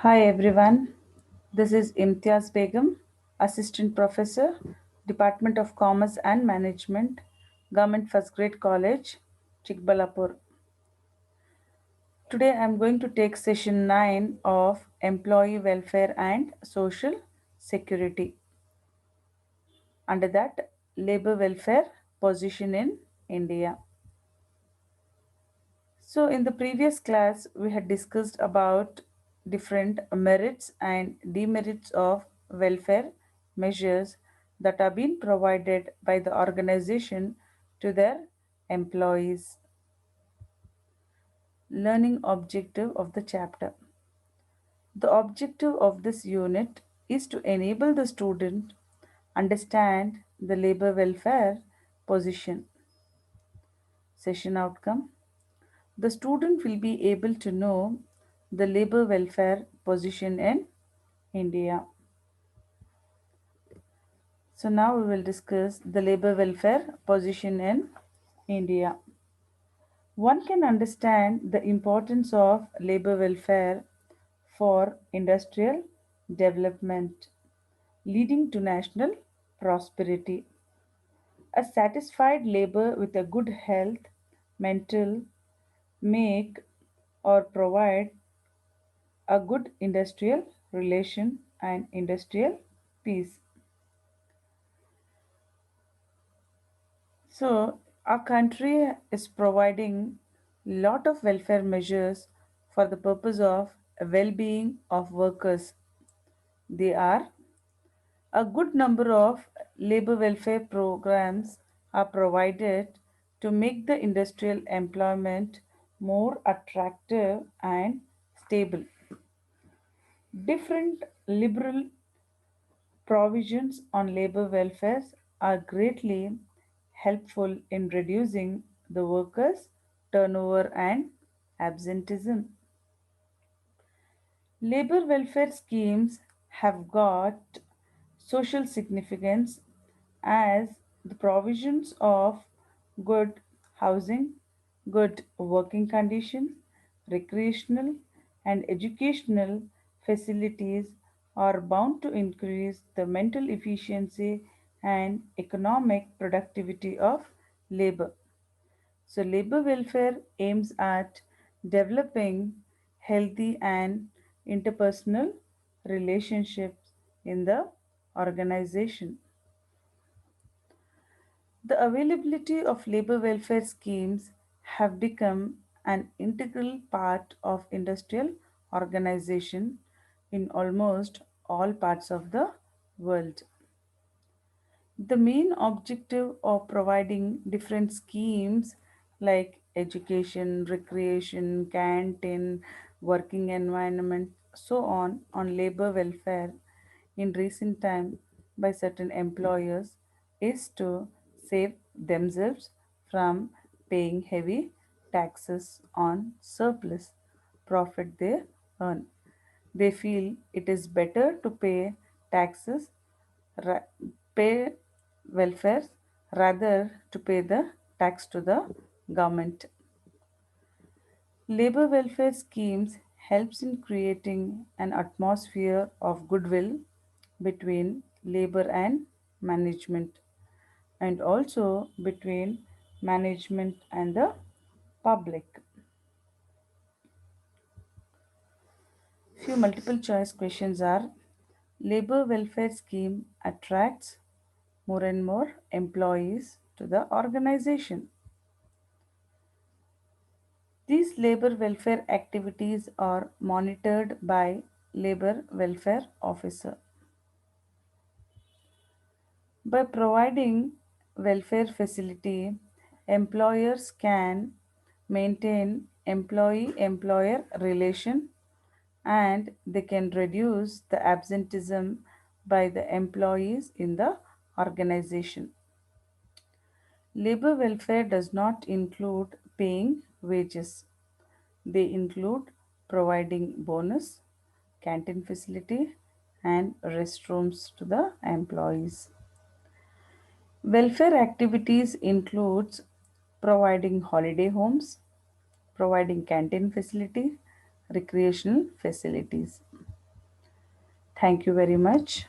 Hi everyone, this is Imtiaz Begum, Assistant Professor, Department of Commerce and Management, Government First Grade College, Chikbalapur. Today I am going to take session 9 of Employee Welfare and Social Security. Under that, Labor Welfare Position in India. So, in the previous class, we had discussed about different merits and demerits of welfare measures that are being provided by the organization to their employees. Learning objective of the chapter. The objective of this unit is to enable the student understand the labor welfare position. Session outcome. The student will be able to know the labor welfare position in India. So now we will discuss the labor welfare position in India. One can understand the importance of labor welfare for industrial development, leading to national prosperity. A satisfied labor with a good health, mental, make or provide a good industrial relation and industrial peace. So our country is providing lot of welfare measures for the purpose of well-being of workers. They are a good number of labor welfare programs are provided to make the industrial employment more attractive and stable. Different liberal provisions on labor welfare are greatly helpful in reducing the workers' turnover and absenteeism. Labor welfare schemes have got social significance as the provisions of good housing, good working conditions, recreational and educational facilities are bound to increase the mental efficiency and economic productivity of labor. So, labor welfare aims at developing healthy and interpersonal relationships in the organization. The availability of labor welfare schemes have become an integral part of industrial organization in almost all parts of the world. The main objective of providing different schemes like education, recreation, canteen, working environment, so on labor welfare in recent time by certain employers is to save themselves from paying heavy taxes on surplus profit they earn. They feel it is better to pay taxes ra- pay welfare rather to pay the tax to the government. Labor welfare schemes helps in creating an atmosphere of goodwill between labor and management and also between management and the public. Few multiple choice questions are: labor welfare scheme attracts more and more employees to the organization. These labor welfare activities are monitored by labor welfare officer. By providing welfare facility, employers can maintain employee-employer relation and they can reduce the absenteeism by the employees in the organization. Labor welfare does not include paying wages. They include providing bonus, canteen facility, and restrooms to the employees. Welfare activities includes providing holiday homes, providing canteen facility, recreational facilities. Thank you very much.